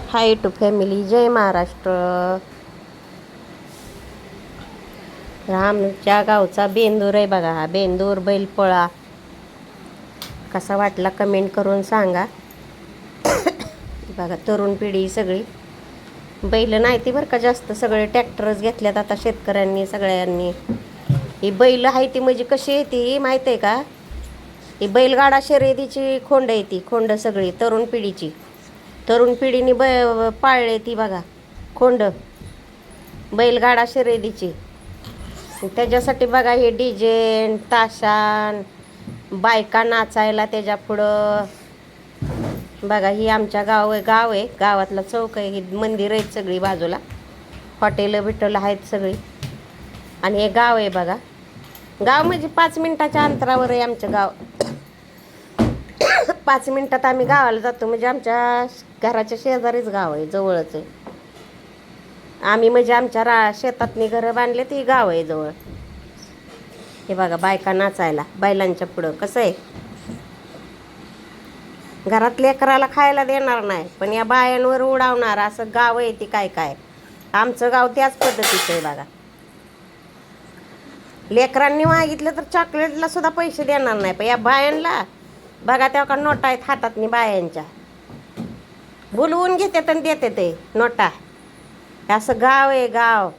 High to family, जय महाराष्ट्र. आमच्या गावचा बेंदूर आहे बघा. हा बेंदूर बैलपोळा कसा वाटला कमेंट करून सांगा. बघा तरुण पिढी सगळी बैल नाही ती बरं का, जास्त सगळे ट्रॅक्टरच घेतल्यात आता शेतकऱ्यांनी सगळ्यांनी. ही बैल आहे ती म्हणजे कशी आहे ती माहीत आहे का? ही बैलगाडा शर्यतीची खोंड आहे ती, खोंड सगळी तरुण पिढीने पाळले ती बघा खोंड, बैलगाडा शर्यतीची. त्याच्यासाठी बघा हे डिजेन ताशान बायका नाचायला त्याच्या पुढं. बघा ही आमच्या गाव आहे, गावातला चौक आहे, ही मंदिर आहेत सगळी बाजूला, हॉटेलं बिटलं आहेत सगळी. आणि हे गाव आहे बघा. गाव म्हणजे 5 मिनिटाच्या अंतरावर आहे आमचं गाव. 5 मिनिटात आम्ही गावाला जातो, म्हणजे आमच्या घराच्या शेजारीच गाव आहे, जवळच आहे. आम्ही म्हणजे आमच्या शेतातनी घरं बांधले ती गाव आहे जवळ. हे बघा बायका नाचायला बैलांच्या पुढं. कसं आहे, घरात लेकराला खायला देणार नाही पण या बायांवर उडावणार असं गाव आहे ती. काय काय आमचं गाव त्याच पद्धतीचं आहे बघा. लेकरांनी मागितलं तर चॉकलेटला सुद्धा पैसे देणार नाही, पण या बायांना बघा तेव्हा का नोटा आहेत हातातनी बायांच्या, बोलवून घेते आणि देते ते नोटा. असं गाव आहे गाव.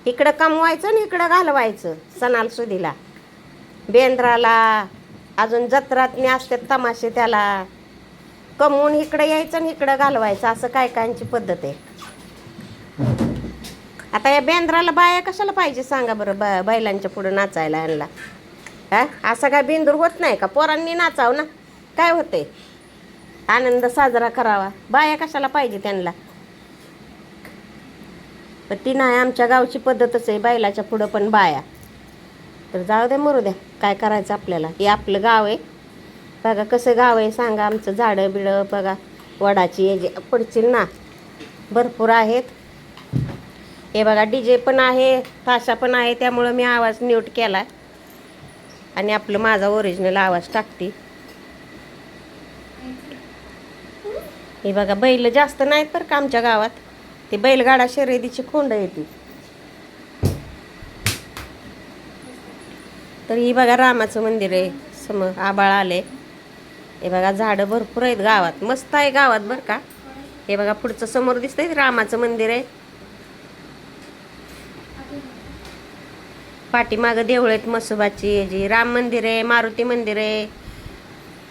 इकडं कमवायचं आणि इकडं घालवायचं सणाला सुदीला, बेंद्राला, अजून जत्रातनी असतात तमाशे, त्याला कमवून इकडं यायचं आणि इकडं घालवायचं. असं काय कायची पद्धत आहे. आता या बेंद्राला बाया कशाला पाहिजे सांगा बरं, बैलांच्या पुढं नाचायला आणला. हा असं काय बेंदूर होत नाही का? पोरांनी नाचावं ना, काय होते, आनंद साजरा करावा. बाया कशाला पाहिजे त्यांना? पण ती नाही, आमच्या गावची पद्धतच आहे बैलाच्या पुढं पण बाया. तर जाऊ द्या मरू द्या, काय करायचं आपल्याला. हे आपलं गाव आहे बघा. कसं गाव आहे सांगा आमचं. झाडं बिडं बघा, वडाची हे जे पडतील ना भरपूर आहेत. हे बघा डीजे पण आहे, ताशा पण आहे, त्यामुळं मी आवाज म्यूट केला आणि आपलं माझा ओरिजिनल आवाज टाकते. हे बघा बैल जास्त नाहीत बरं का आमच्या गावात. ती बैलगाडा शर्यतीची खोंड येते. तर ही बघा रामाचं मंदिर आहे, समोर आबाळ आले. हे बघा झाडं भरपूर आहेत गावात, मस्त आहे गावात बरं का. हे बघा पुढचं समोर दिसतंय रामाचं मंदिर आहे. पाठीमागं देऊळ आहेत म्हसोबाची, जी राम मंदिर आहे, मारुती मंदिर आहे,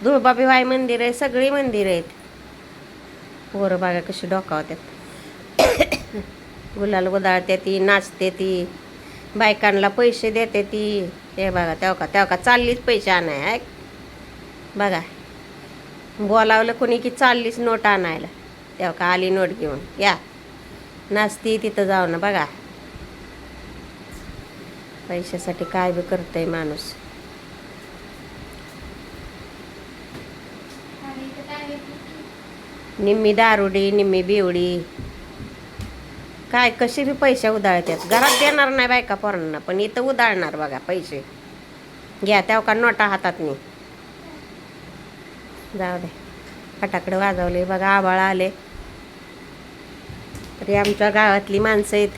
धुळबाबीवाई मंदिर आहे, सगळी मंदिर आहेत. पोरं बघा कशी डोकावतात, गुलाल उधळते ती, नाचते ती, बायकांना पैसे देते ती. हे बघा तेव्हा का चाललीच पैसे आणाय. बघा बोलावलं कोणी की चाललीच नोट आणायला. तेव्हा का आली नोट घेऊन, या नाचती तिथं जाऊ ना. बघा पैशासाठी काय बी करतंय माणूस. निम्मी दारुडी निम्मी बिवडी, काय कशी बी पैसे उधाळतात. घरात देणार नाही बायका पोरांना, पण इथं उधाळणार बघा पैसे. घ्या तेव्हा का नोटा हातातनी. जाऊ दे, फटाकडे वाजवले बघा, आबाळ आले. तरी आमच्या गावातली माणसं आहेत.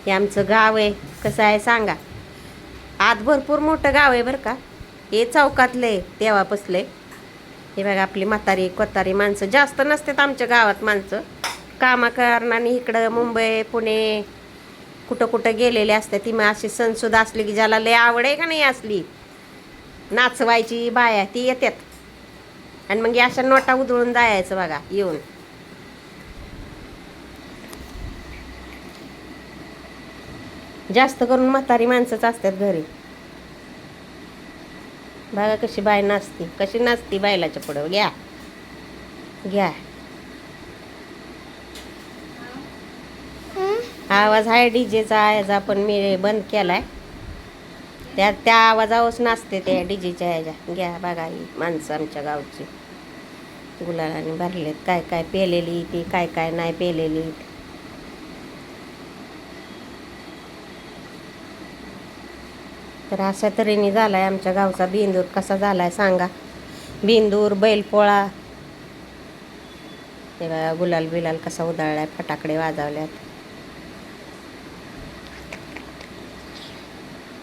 हे आमचं गाव आहे. कसं आहे सांगा, आत भरपूर मोठं गाव आहे बरं का. हे चौकातले देवापसले. हे बघा आपली म्हातारी कोतारी माणसं जास्त नसतात आमच्या गावात माणसं. कामा करणारी इकडं मुंबई पुणे कुठं कुठं गेलेले असतात. ती मग अशी सणसुद्धा असली की ज्याला लय आवड आहे का नाही असली नाचवायची बाया, ती येतात आणि मग अशा नोटा उधळून जायचं बघा येऊन. जास्त करून म्हातारी माणसंच असतात घरी. बघा कशी बाय नाचती, कशी नाचती बैलाच्या पुढं. घ्या घ्या आवाज आहे डीजेचा. ह्याचा पण मी बंद केलाय, त्या आवाजावरच नाचते त्या डीजेच्या ह्याच्या. घ्या बघा ही माणसं आमच्या गावची गुलालाने भरलेत. काय काय पेलेली ती, काय काय नाही पेलेली. तर अशा तऱ्हेने झालाय आमच्या गावचा बेंदूर. कसा झालाय सांगा. बेंदूर बैलपोळा हे बघा गुलाल बिलाल कसा उधळलाय, फटाकडे वाजवल्यात.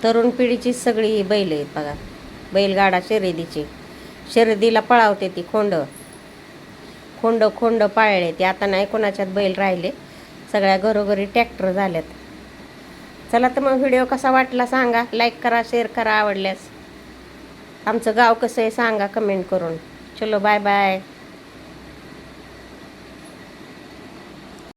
तरुण पिढीची सगळी ही बैल आहेत बघा. बैलगाडा शर्यतीची, शर्यतीला पळावते ती खोंड खोंड खोंड पाळले ते. आता नाही कोणाच्यात बैल राहिले, सगळ्या घरोघरी ट्रॅक्टर झाल्यात. चला तर मग व्हिडिओ कसा वाटला सांगा, लाईक करा, शेअर करा. आवडल्यास आमचं गाव कसं आहे सांगा कमेंट करून. चलो बाय बाय.